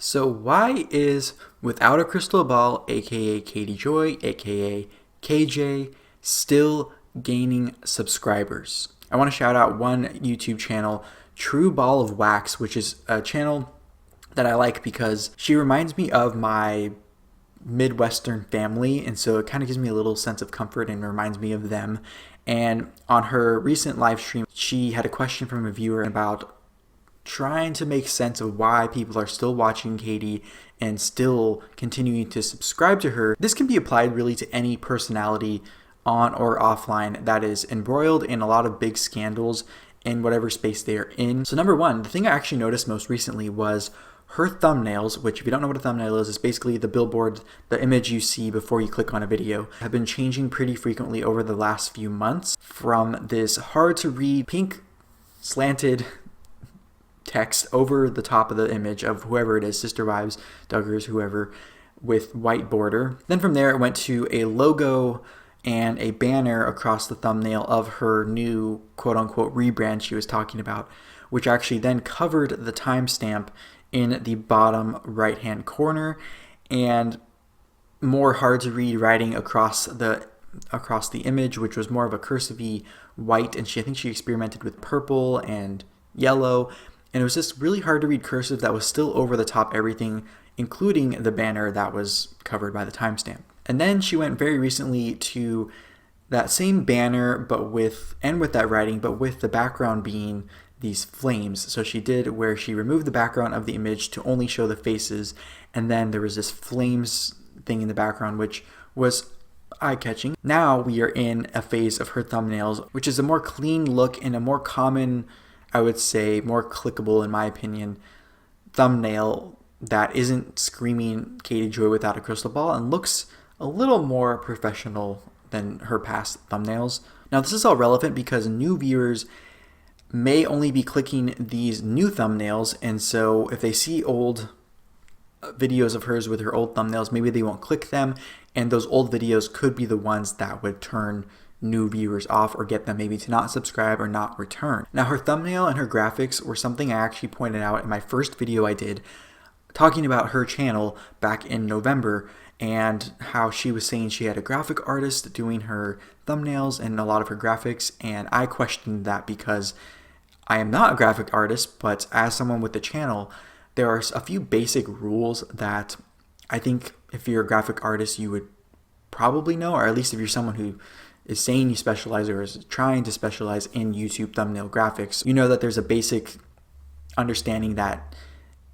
So why is Without a Crystal Ball, aka Katie Joy, aka KJ, still gaining subscribers? I want to shout out one YouTube channel, True Ball of Wax, which is a channel that I like because she reminds me of my Midwestern family, and so it kind of gives me a little sense of comfort and reminds me of them. And on her recent live stream, she had a question from a viewer about trying to make sense of why people are still watching Katie and still continuing to subscribe to her. This can be applied really to any personality on or offline that is embroiled in a lot of big scandals in whatever space they are in. So number one, the thing I actually noticed most recently was her thumbnails, which if you don't know what a thumbnail is basically the billboard, the image you see before you click on a video, have been changing pretty frequently over the last few months from this hard to read pink slanted text over the top of the image of whoever it is, Sister Wives, Duggars, whoever, with white border. Then from there it went to a logo and a banner across the thumbnail of her new quote-unquote rebrand she was talking about, which actually then covered the timestamp in the bottom right-hand corner, and more hard-to-read writing across the image, which was more of a cursive-y white, and I think she experimented with purple and yellow, and it was just really hard-to-read cursive that was still over the top everything, including the banner that was covered by the timestamp. And then she went very recently to that same banner, but with that writing, but with the background being these flames. So she did where she removed the background of the image to only show the faces, and then there was this flames thing in the background, which was eye-catching. Now we are in a phase of her thumbnails, which is a more clean look and a more common, I would say, more clickable, in my opinion, thumbnail that isn't screaming Katie Joy Without a Crystal Ball and looks a little more professional than her past thumbnails. Now this is all relevant because new viewers may only be clicking these new thumbnails, and so if they see old videos of hers with her old thumbnails, maybe they won't click them, and those old videos could be the ones that would turn new viewers off or get them maybe to not subscribe or not return. Now her thumbnail and her graphics were something I actually pointed out in my first video I did talking about her channel back in November, and how she was saying she had a graphic artist doing her thumbnails and a lot of her graphics, and I questioned that because I am not a graphic artist, but as someone with the channel, there are a few basic rules that I think if you're a graphic artist you would probably know, or at least if you're someone who is saying you specialize or is trying to specialize in YouTube thumbnail graphics, you know that there's a basic understanding that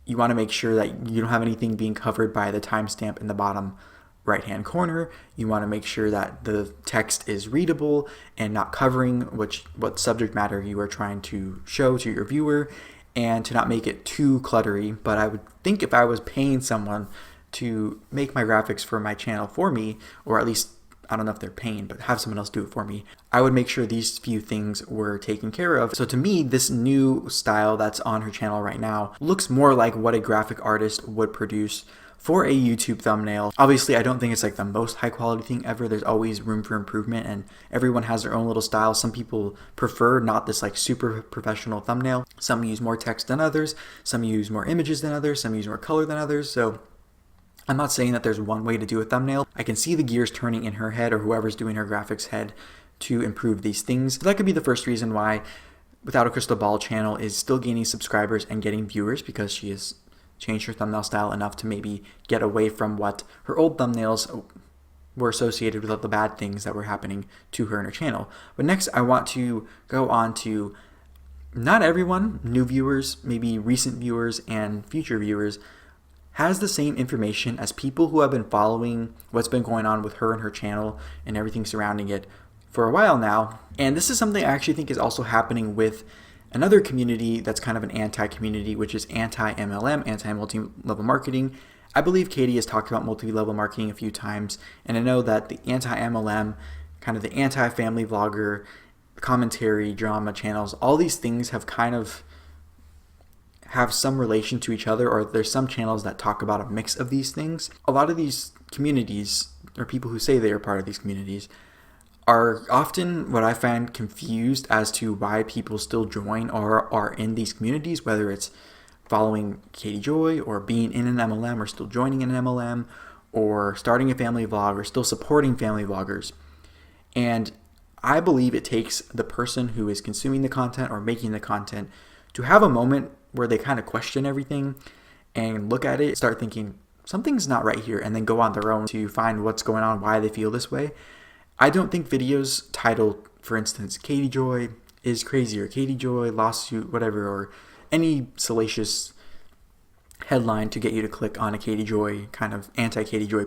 you want to make sure that you don't have anything being covered by the timestamp in the bottom right-hand corner. You want to make sure that the text is readable and not covering what subject matter you are trying to show to your viewer, and to not make it too cluttery. But I would think if I was paying someone to make my graphics for my channel for me, or at least I don't know if they're paying, but have someone else do it for me, I would make sure these few things were taken care of. So to me, this new style that's on her channel right now looks more like what a graphic artist would produce for a YouTube thumbnail. Obviously, I don't think it's like the most high quality thing ever. There's always room for improvement, and everyone has their own little style. Some people prefer not this like super professional thumbnail. Some use more text than others. Some use more images than others. Some use more color than others. So I'm not saying that there's one way to do a thumbnail. I can see the gears turning in her head or whoever's doing her graphics head to improve these things. So that could be the first reason why Without a Crystal Ball channel is still gaining subscribers and getting viewers, because she has changed her thumbnail style enough to maybe get away from what her old thumbnails were associated with, the bad things that were happening to her and her channel. But next I want to go on to not everyone, new viewers, maybe recent viewers and future viewers, has the same information as people who have been following what's been going on with her and her channel and everything surrounding it for a while now. And this is something I actually think is also happening with another community that's kind of an anti-community, which is anti-MLM, anti-multi-level marketing. I believe Katie has talked about multi-level marketing a few times, and I know that the anti-MLM, kind of the anti-family vlogger, commentary, drama channels, all these things have kind of have some relation to each other, or there's some channels that talk about a mix of these things. A lot of these communities, or people who say they are part of these communities, are often what I find confused as to why people still join or are in these communities, whether it's following Kody Joy or being in an MLM or still joining an MLM or starting a family vlog or still supporting family vloggers. And I believe it takes the person who is consuming the content or making the content to have a moment where they kind of question everything and look at it, start thinking, something's not right here, and then go on their own to find what's going on, why they feel this way. I don't think videos titled, for instance, Kody Joy is crazy, or Kody Joy lawsuit, whatever, or any salacious headline to get you to click on a Kody Joy kind of anti-Kody Joy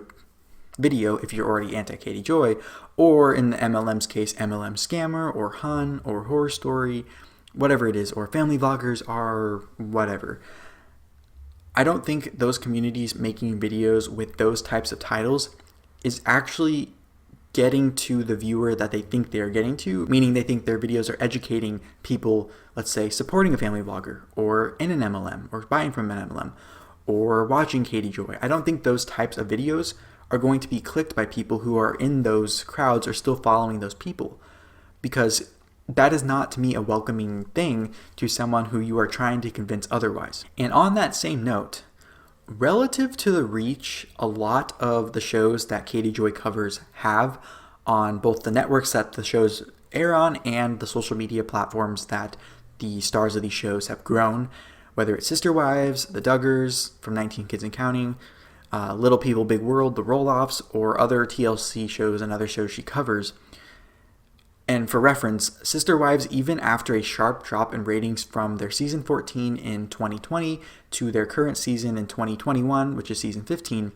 video if you're already anti-Kody Joy, or in the MLM's case, MLM Scammer, or Hun, or Horror Story, whatever it is, or family vloggers are whatever. I don't think those communities making videos with those types of titles is actually getting to the viewer that they think they are getting to, meaning they think their videos are educating people, let's say, supporting a family vlogger, or in an MLM, or buying from an MLM, or watching Kody Joy. I don't think those types of videos are going to be clicked by people who are in those crowds or still following those people, because that is not, to me, a welcoming thing to someone who you are trying to convince otherwise. And on that same note, relative to the reach a lot of the shows that Kody Joy covers have on both the networks that the shows air on and the social media platforms that the stars of these shows have grown, whether it's Sister Wives, the Duggars from 19 Kids and Counting, Little People Big World, the Roloffs, or other TLC shows and other shows she covers. And for reference, Sister Wives, even after a sharp drop in ratings from their season 14 in 2020 to their current season in 2021, which is season 15,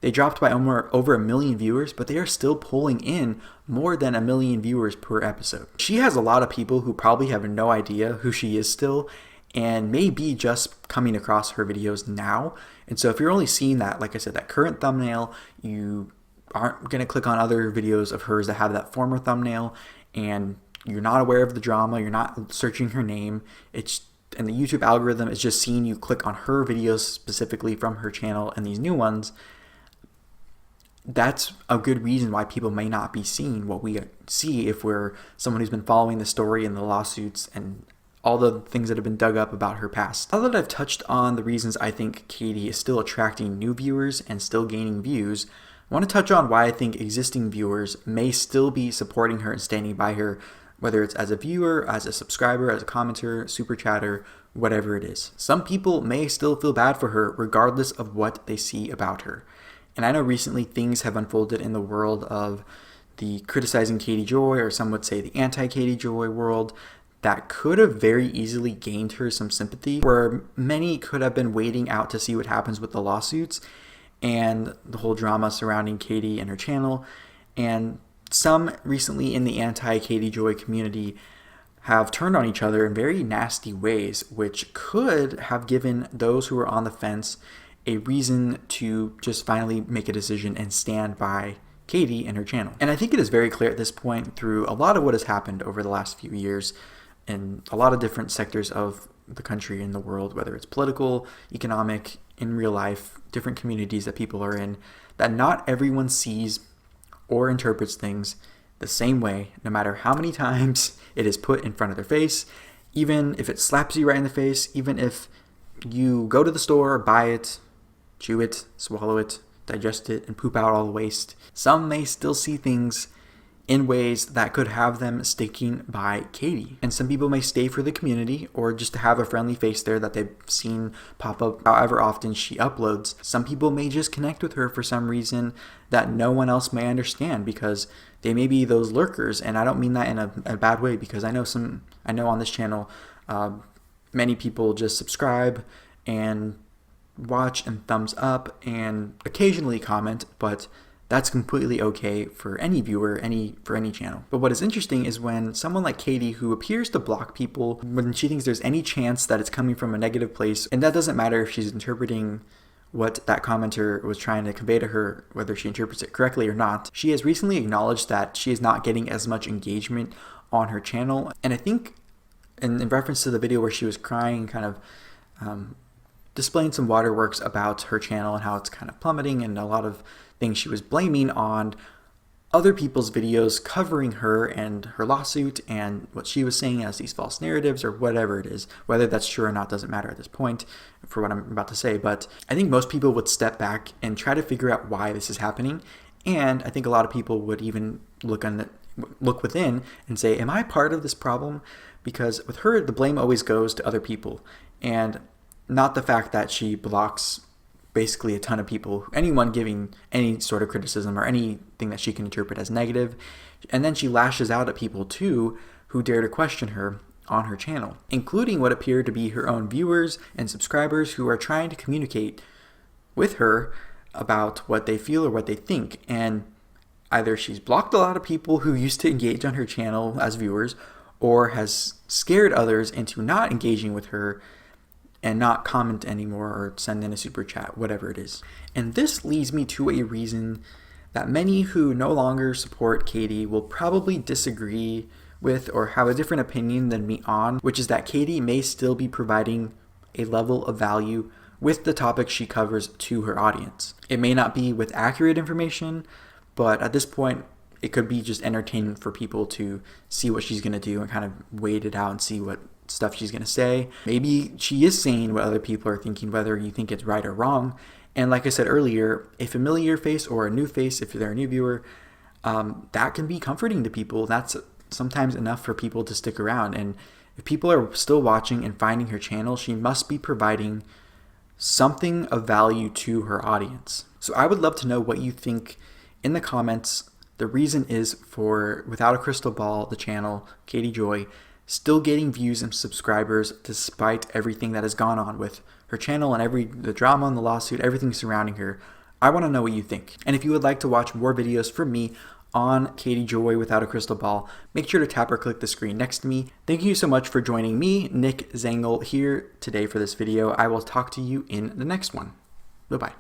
they dropped by over 1 million viewers, but they are still pulling in more than 1 million viewers per episode. She has a lot of people who probably have no idea who she is still, and may be just coming across her videos now. And so if you're only seeing that, like I said, that current thumbnail, you aren't going to click on other videos of hers that have that former thumbnail, and you're not aware of the drama, you're not searching her name, and the YouTube algorithm is just seeing you click on her videos specifically from her channel and these new ones, that's a good reason why people may not be seeing what we see if we're someone who's been following the story and the lawsuits and all the things that have been dug up about her past. Now that I've touched on the reasons I think Kody is still attracting new viewers and still gaining views, I want to touch on why I think existing viewers may still be supporting her and standing by her, whether it's as a viewer, as a subscriber, as a commenter, super chatter, whatever it is. Some people may still feel bad for her regardless of what they see about her. And I know recently things have unfolded in the world of the criticizing Kody Joy, or some would say the anti-Kody Joy world, that could have very easily gained her some sympathy, where many could have been waiting out to see what happens with the lawsuits and the whole drama surrounding Kody and her channel. And some recently in the anti-Kody Joy community have turned on each other in very nasty ways, which could have given those who are on the fence a reason to just finally make a decision and stand by Kody and her channel. And I think it is very clear at this point through a lot of what has happened over the last few years in a lot of different sectors of the country and the world, whether it's political, economic, in real life, different communities that people are in, that not everyone sees or interprets things the same way, no matter how many times it is put in front of their face, even if it slaps you right in the face, even if you go to the store, buy it, chew it, swallow it, digest it, and poop out all the waste. Some may still see things in ways that could have them sticking by Kody. And some people may stay for the community or just to have a friendly face there that they've seen pop up however often she uploads. Some people may just connect with her for some reason that no one else may understand, because they may be those lurkers. And I don't mean that in a bad way, because I know on this channel, many people just subscribe and watch and thumbs up and occasionally comment, but that's completely okay for any viewer, for any channel. But what is interesting is when someone like Kody, who appears to block people when she thinks there's any chance that it's coming from a negative place, and that doesn't matter if she's interpreting what that commenter was trying to convey to her, whether she interprets it correctly or not, she has recently acknowledged that she is not getting as much engagement on her channel. And I think in reference to the video where she was crying, kind of displaying some waterworks about her channel and how it's kind of plummeting, and a lot of things she was blaming on other people's videos covering her and her lawsuit and what she was saying as these false narratives or whatever it is. Whether that's true or not doesn't matter at this point for what I'm about to say, but I think most people would step back and try to figure out why this is happening. And I think a lot of people would even look within and say, am I part of this problem? Because with her, the blame always goes to other people, and not the fact that she blocks basically a ton of people, anyone giving any sort of criticism or anything that she can interpret as negative. And then she lashes out at people too who dare to question her on her channel, including what appear to be her own viewers and subscribers who are trying to communicate with her about what they feel or what they think. And either she's blocked a lot of people who used to engage on her channel as viewers, or has scared others into not engaging with her and not comment anymore or send in a super chat, whatever it is. And this leads me to a reason that many who no longer support Kody will probably disagree with or have a different opinion than me on, which is that Kody may still be providing a level of value with the topics she covers to her audience. It may not be with accurate information, but at this point, it could be just entertainment for people to see what she's going to do and kind of wait it out and see what stuff she's going to say. Maybe she is saying what other people are thinking, whether you think it's right or wrong. And like I said earlier, a familiar face or a new face, if they're a new viewer, that can be comforting to people. That's sometimes enough for people to stick around. And if people are still watching and finding her channel, she must be providing something of value to her audience. So I would love to know what you think in the comments. The reason is for Without a Crystal Ball, the channel, Kody Joy, still getting views and subscribers despite everything that has gone on with her channel and the drama and the lawsuit, everything surrounding her. I want to know what you think. And if you would like to watch more videos from me on Kody Joy Without a Crystal Ball, make sure to tap or click the screen next to me. Thank you so much for joining me, Nick Zangl, here today for this video. I will talk to you in the next one. Bye-bye.